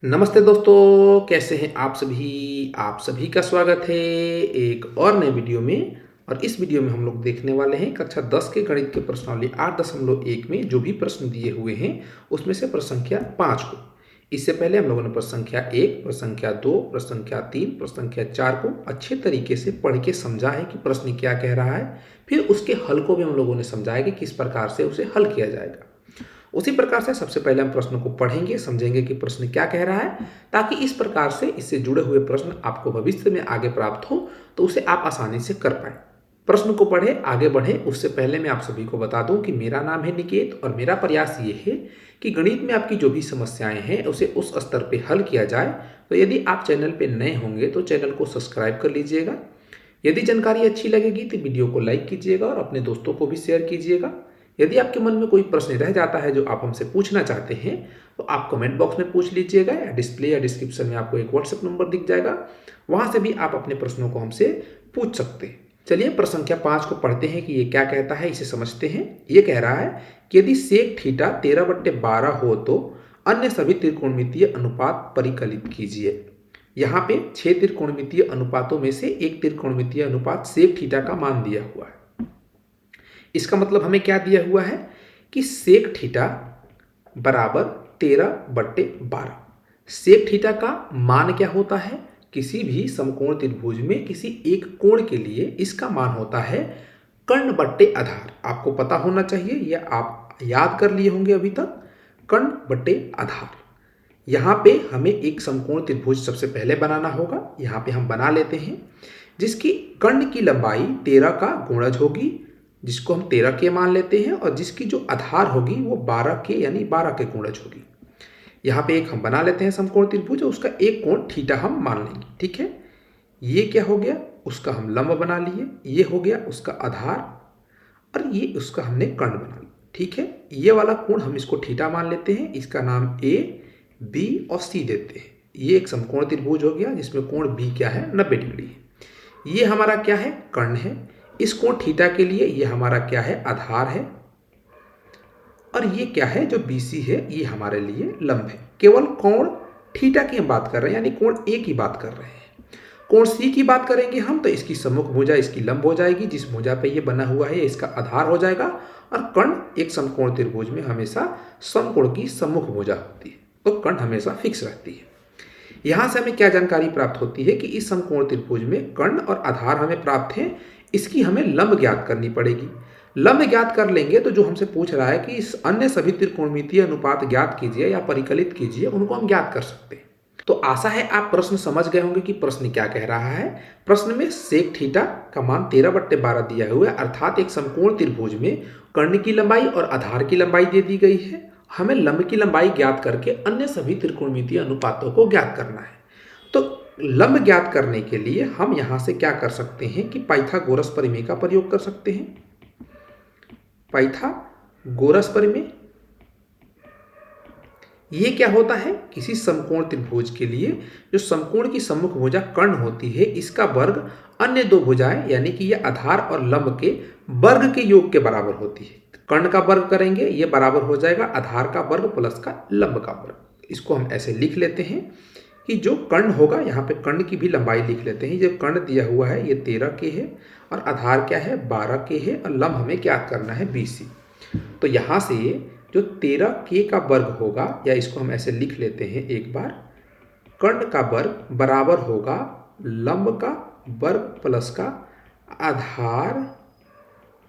नमस्ते दोस्तों, कैसे हैं आप सभी। आप सभी का स्वागत है एक और नए वीडियो में। और इस वीडियो में हम लोग देखने वाले हैं कक्षा 10 के गणित के प्रश्नावली 8.1 में जो भी प्रश्न दिए हुए हैं उसमें से प्रश्न संख्या 5 को। इससे पहले हम लोगों ने प्रश्न संख्या 1, प्रश्न संख्या 2, प्रश्न संख्या 3, प्रश्न संख्या 4 को अच्छे तरीके से पढ़ के समझा है कि प्रश्न क्या कह रहा है। फिर उसके हल को भी हम लोगों ने समझाया कि किस प्रकार से उसे हल किया जाएगा। उसी प्रकार से सबसे पहले हम प्रश्न को पढ़ेंगे, समझेंगे कि प्रश्न क्या कह रहा है, ताकि इस प्रकार से इससे जुड़े हुए प्रश्न आपको भविष्य में आगे प्राप्त हो तो उसे आप आसानी से कर पाए। प्रश्न को पढ़े आगे बढ़े उससे पहले मैं आप सभी को बता दूं कि मेरा नाम है निकेत और मेरा प्रयास ये है कि गणित में आपकी जो भी समस्याएं हैं उसे उस स्तर पे हल किया जाए। तो यदि आप चैनल पे नए होंगे तो चैनल को सब्सक्राइब कर लीजिएगा। यदि जानकारी अच्छी लगेगी तो वीडियो को लाइक कीजिएगा और अपने दोस्तों को भी शेयर कीजिएगा। यदि आपके मन में कोई प्रश्न रह जाता है जो आप हमसे पूछना चाहते हैं तो आप कमेंट बॉक्स में पूछ लीजिएगा या डिस्प्ले या डिस्क्रिप्शन में आपको एक व्हाट्सएप नंबर दिख जाएगा, वहां से भी आप अपने प्रश्नों को हमसे पूछ सकते हैं। चलिए प्रश्न संख्या 5 को पढ़ते हैं कि ये क्या कहता है, इसे समझते हैं। ये कह रहा है कि यदि सेक थीटा 13/12 हो तो अन्य सभी त्रिकोणमितीय अनुपात परिकलित कीजिए। यहाँ पे 6 त्रिकोणमितीय अनुपातों में से एक त्रिकोणमितीय अनुपात सेक थीटा का मान दिया हुआ है। इसका मतलब हमें क्या दिया हुआ है कि सेक थीटा बराबर 13/12। सेक थीटा का मान क्या होता है, किसी भी समकोण त्रिभुज में किसी एक कोण के लिए इसका मान होता है कर्ण बट्टे आधार। आपको पता होना चाहिए, यह आप याद कर लिए होंगे अभी तक, कर्ण बट्टे आधार। यहाँ पे हमें एक समकोण त्रिभुज सबसे पहले बनाना होगा। यहाँ पे हम बना लेते हैं जिसकी कर्ण की लंबाई 13 का गुणज होगी, जिसको हम 13 के मान लेते हैं, और जिसकी जो आधार होगी वो 12 के यानी 12 के गुणज होगी। यहाँ पे एक हम बना लेते हैं समकोण त्रिभुज, उसका एक कोण थीटा हम मान लेंगे। ठीक है, ये क्या हो गया, उसका हम लंब बना लिए, ये हो गया उसका आधार, और ये उसका हमने कर्ण बना लिया। ठीक है, ये वाला कोण हम इसको थीटा मान लेते हैं, इसका नाम ए, बी और सी देते हैं। ये एक समकोण त्रिभुज हो गया जिसमें कोण बी क्या है, 90 डिग्री है। ये हमारा क्या है, कर्ण है। इस कोण थीटा के लिए ये हमारा क्या है, आधार है, और ये क्या है जो BC है, ये हमारे लिए लंब है। केवल कोण थीटा की हम बात कर रहे हैं, यानी कोण ए की बात कर रहे हैं। कोण सी की बात करेंगे हम तो इसकी सम्मुख भुजा इसकी लंब हो जाएगी, जिस भुजा पे ये बना हुआ है इसका आधार हो जाएगा। और कर्ण एक समकोण त्रिभुज में हमेशा समकोण की सम्मुख भुजा होती है, तो कर्ण हमेशा फिक्स रहती है। यहां से हमें क्या जानकारी प्राप्त होती है कि इस समकोण त्रिभुज में कर्ण और आधार हमें प्राप्त है, इसकी हमें लंब ज्ञात करनी पड़ेगी। लंब ज्ञात कर लेंगे तो जो हमसे पूछ रहा है कि इस अन्य सभी त्रिकोणमितीय अनुपात ज्ञात कीजिए या परिकलित कीजिए, उनको हम ज्ञात कर सकते हैं। तो आशा है आप प्रश्न समझ गए होंगे कि प्रश्न क्या कह रहा है। प्रश्न में सेक थीटा का मान 13/12 दिया हुआ है, अर्थात एक समकोण त्रिभुज में कर्ण की लंबाई और आधार की लंबाई दे दी गई है। हमें लंब की लंबाई ज्ञात करके अन्य सभी त्रिकोणमितीय अनुपातों को ज्ञात करना है। तो लंब ज्ञात करने के लिए हम यहां से क्या कर सकते हैं कि पाइथागोरस प्रमेय का प्रयोग कर सकते हैं। पाइथागोरस प्रमेय ये क्या होता है, किसी समकोण त्रिभुज के लिए जो समकोण की सम्मुख भुजा कर्ण होती है, इसका वर्ग अन्य दो भुजाएं यानी कि यह आधार और लंब के वर्ग के योग के बराबर होती है। कर्ण का वर्ग करेंगे, यह बराबर हो जाएगा आधार का वर्ग प्लस का लंब का वर्ग। इसको हम ऐसे लिख लेते हैं कि जो कर्ण होगा, यहाँ पे कर्ण की भी लंबाई लिख लेते हैं। जो कर्ण दिया हुआ है ये 13 के है और आधार क्या है, 12 के है, और लंब हमें ज्ञात करना है BC। तो यहाँ से जो 13 के का वर्ग होगा, या इसको हम ऐसे लिख लेते हैं एक बार, कर्ण का वर्ग बराबर होगा लंब का वर्ग प्लस का आधार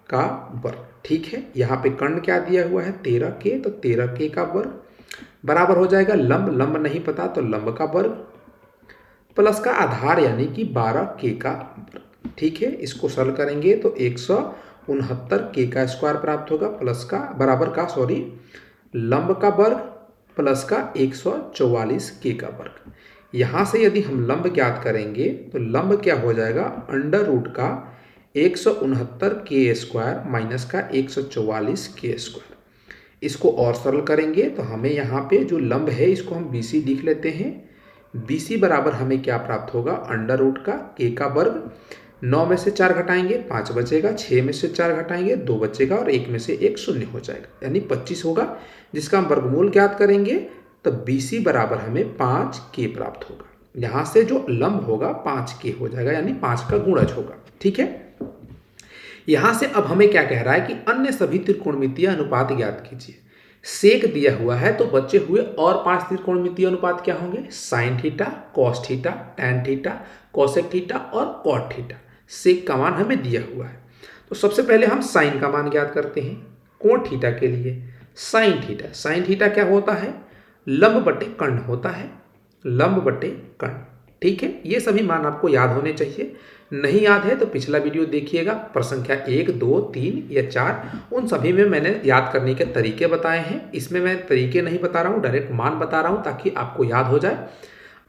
का वर्ग। ठीक है, यहाँ पे कर्ण क्या दिया हुआ है, 13 के, तो 13 के का वर्ग बराबर हो जाएगा लंब, लंब नहीं पता तो लंब का वर्ग प्लस का आधार यानी कि 12 के का वर्ग। ठीक है, इसको सरल करेंगे तो 169 के का स्क्वायर प्राप्त होगा, प्लस का बराबर का लंब का वर्ग प्लस का 144 के का वर्ग। यहाँ से यदि हम लंब ज्ञात करेंगे तो लंब क्या हो जाएगा, अंडर रूट का 169 के स्क्वायर माइनस का 144 के स्क्वायर। इसको और सरल करेंगे तो हमें यहाँ पे जो लंब है इसको हम BC लिख लेते हैं। BC बराबर हमें क्या प्राप्त होगा, अंडर रूट का के का वर्ग, 9 में से 4 घटाएंगे 5 बचेगा, 6 में से 4 घटाएंगे 2 बचेगा, और 1 में से 1 शून्य हो जाएगा, यानी 25 होगा, जिसका हम वर्गमूल ज्ञात करेंगे तो BC बराबर हमें 5K प्राप्त होगा। यहाँ से जो लंब होगा 5K हो जाएगा, यानी 5 का गुणज होगा। ठीक है, यहाँ से अब हमें क्या कह रहा है कि अन्य सभी त्रिकोणमितीय अनुपात ज्ञात कीजिए। सेक दिया हुआ है तो बचे हुए और 5 त्रिकोणमितीय अनुपात क्या होंगे? Sine theta, cos theta, tan theta, cosec theta और कॉट थीटा। सेक का मान हमें दिया हुआ है, तो सबसे पहले हम साइन का मान ज्ञात करते हैं। कोण थीटा के लिए साइन थीटा क्या होता है? लंब बटे कर्ण होता है, लंब बटे कर्ण। ठीक है, ये सभी मान आपको याद होने चाहिए। नहीं याद है तो पिछला वीडियो देखिएगा, प्रश्न संख्या 1, 2, 3 या 4, उन सभी में मैंने याद करने के तरीके बताए हैं। इसमें मैं तरीके नहीं बता रहा हूँ, डायरेक्ट मान बता रहा हूँ ताकि आपको याद हो जाए।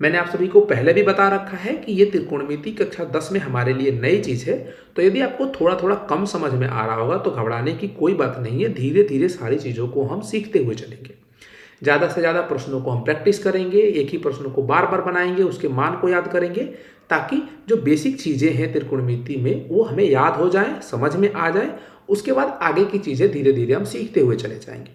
मैंने आप सभी को पहले भी बता रखा है कि ये त्रिकोणमिति कक्षा 10 में हमारे लिए नई चीज़ है, तो यदि आपको थोड़ा थोड़ा कम समझ में आ रहा होगा तो घबराने की कोई बात नहीं है। धीरे धीरे सारी चीज़ों को हम सीखते हुए चलेंगे। ज़्यादा से ज़्यादा प्रश्नों को हम प्रैक्टिस करेंगे, एक ही प्रश्नों को बार बार बनाएंगे, उसके मान को याद करेंगे, ताकि जो बेसिक चीज़ें हैं त्रिकोणमिति में वो हमें याद हो जाएं, समझ में आ जाए। उसके बाद आगे की चीज़ें धीरे धीरे हम सीखते हुए चले जाएंगे।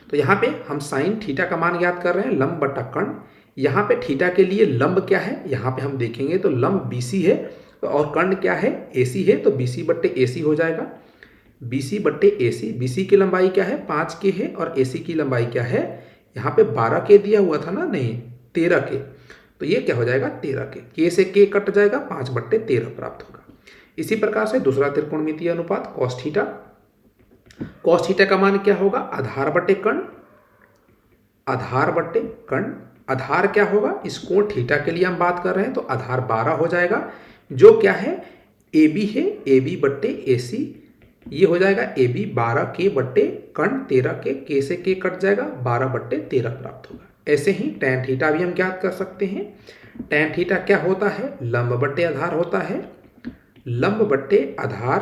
तो यहाँ पे हम साइन थीटा का मान याद कर रहे हैं, लंब बटा कर्ण। यहाँ पे थीटा के लिए लंब क्या है, यहाँ पे हम देखेंगे तो लंब BC है और कर्ण क्या है? AC है, तो BC बट्टे AC हो जाएगा। BC बट्टे AC, BC की लंबाई क्या है? 5K है और AC की लंबाई क्या है? यहाँ पे 12K दिया हुआ था ना, नहीं 13K, तो ये क्या हो जाएगा? 13K। K से K कट जाएगा, 5/13 प्राप्त होगा। इसी प्रकार से दूसरा त्रिकोणमितीय अनुपात कॉस थीटा। कॉस थीटा का मान क्या होगा? आधार बटे कर्ण, आधार बटे कर्ण। आधार क्या होगा? इस कोण थीटा के लिए हम बात कर रहे हैं तो आधार 12 हो जाएगा, जो क्या है? AB है, AB बट्टे AC, ये हो जाएगा AB 12K बट्टे कर्ण 13K, K से K कट जाएगा, 12/13 प्राप्त होगा। ऐसे ही टैन थीटा भी हम ज्ञात कर सकते हैं। टैन थीटा क्या होता है? लंब बट्टे आधार होता है, लंब बट्टे आधार।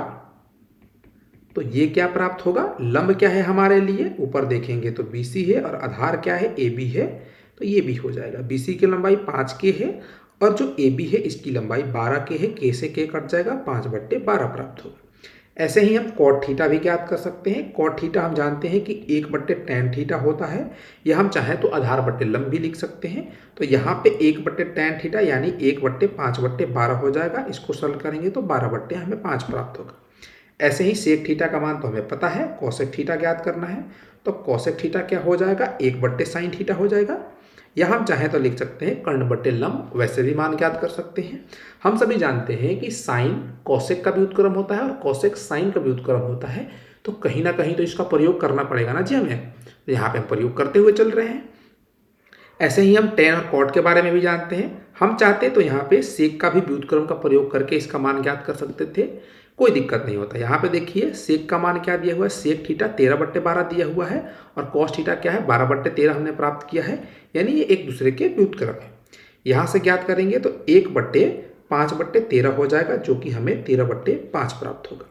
तो ये क्या प्राप्त होगा? लंब क्या है हमारे लिए? ऊपर देखेंगे तो BC है और आधार क्या है? AB है, तो ये भी हो जाएगा। BC की लंबाई 5K है और जो AB है इसकी लंबाई 12K है, K से K कट जाएगा, 5/12 प्राप्त होगा। ऐसे ही हम कॉट थीटा भी ज्ञात कर सकते हैं। कॉट थीटा हम जानते हैं कि 1/tan थीटा होता है, या हम चाहें तो आधार बट्टे लंब भी लिख सकते हैं। तो यहाँ पे 1/tan थीटा यानी 1/5/12 हो जाएगा। इसको सरल करेंगे तो 12/5 प्राप्त होगा। ऐसे ही सेक थीटा का मान तो हमें पता है, कोसेक थीटा ज्ञात करना है, तो कोसेक थीटा क्या हो जाएगा? 1/sin थीटा हो जाएगा। या हम चाहें तो लिख सकते हैं कर्ण बटे लंब, वैसे भी मान ज्ञात कर सकते हैं। हम सभी जानते हैं कि साइन कोसेक का भी उत्क्रम होता है और कोसेक साइन का भी उत्क्रम होता है, तो कहीं ना कहीं तो इसका प्रयोग करना पड़ेगा ना जी हमें, तो यहाँ पे हम प्रयोग करते हुए चल रहे हैं। ऐसे ही हम टेन और कॉट के बारे में भी जानते हैं। हम चाहते तो यहाँ पे सेक का भी व्युत्क्रम का प्रयोग करके इसका मान ज्ञात कर सकते थे, कोई दिक्कत नहीं होता। यहाँ पे देखिए सेक का मान क्या दिया हुआ है? सेक थीटा 13/12 दिया हुआ है और कॉस थीटा क्या है? 12/13 हमने प्राप्त किया है, यानी ये एक दूसरे के व्युत्क्रम है। यहाँ से ज्ञात करेंगे तो 1/5/13 हो जाएगा, जो कि हमें 13/5 प्राप्त होगा।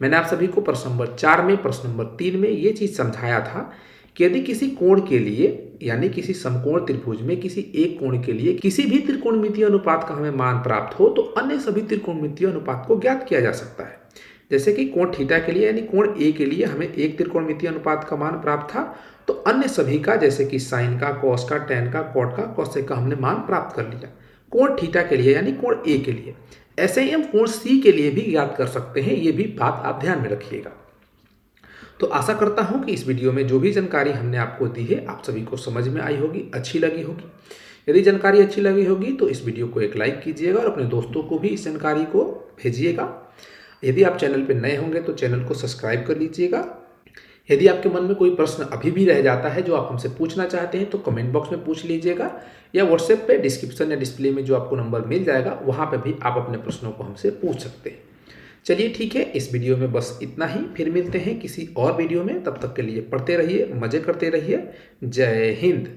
मैंने आप सभी को प्रश्न नंबर 4 में, प्रश्न नंबर 3 में ये चीज़ समझाया था कि यदि किसी कोण के लिए, यानी किसी समकोण त्रिभुज में किसी एक कोण के लिए किसी भी त्रिकोणमितीय अनुपात का हमें मान प्राप्त हो, तो अन्य सभी त्रिकोणमितीय अनुपात को ज्ञात किया जा सकता है। जैसे कि कोण थीटा के लिए यानी कोण ए के लिए हमें एक त्रिकोणमितीय अनुपात का मान प्राप्त था, तो अन्य सभी का जैसे कि साइन का, कॉस का, टैन का, कॉट का, कोसेक का हमने मान प्राप्त कर लिया कोण थीटा के लिए यानी कोण ए के लिए। ऐसे ही हम कोण सी के लिए भी ज्ञात कर सकते हैं, ये भी बात आप ध्यान में रखिएगा। तो आशा करता हूं कि इस वीडियो में जो भी जानकारी हमने आपको दी है आप सभी को समझ में आई होगी, अच्छी लगी होगी। यदि जानकारी अच्छी लगी होगी तो इस वीडियो को एक लाइक कीजिएगा और अपने दोस्तों को भी इस जानकारी को भेजिएगा। यदि आप चैनल पर नए होंगे तो चैनल को सब्सक्राइब कर लीजिएगा। यदि आपके मन में कोई प्रश्न अभी भी रह जाता है जो आप हमसे पूछना चाहते हैं तो कमेंट बॉक्स में पूछ लीजिएगा, या व्हाट्सएप पे डिस्क्रिप्शन या डिस्प्ले में जो आपको नंबर मिल जाएगा वहाँ पे भी आप अपने प्रश्नों को हमसे पूछ सकते हैं। चलिए ठीक है, इस वीडियो में बस इतना ही। फिर मिलते हैं किसी और वीडियो में, तब तक के लिए पढ़ते रहिए, मज़े करते रहिए। जय हिंद।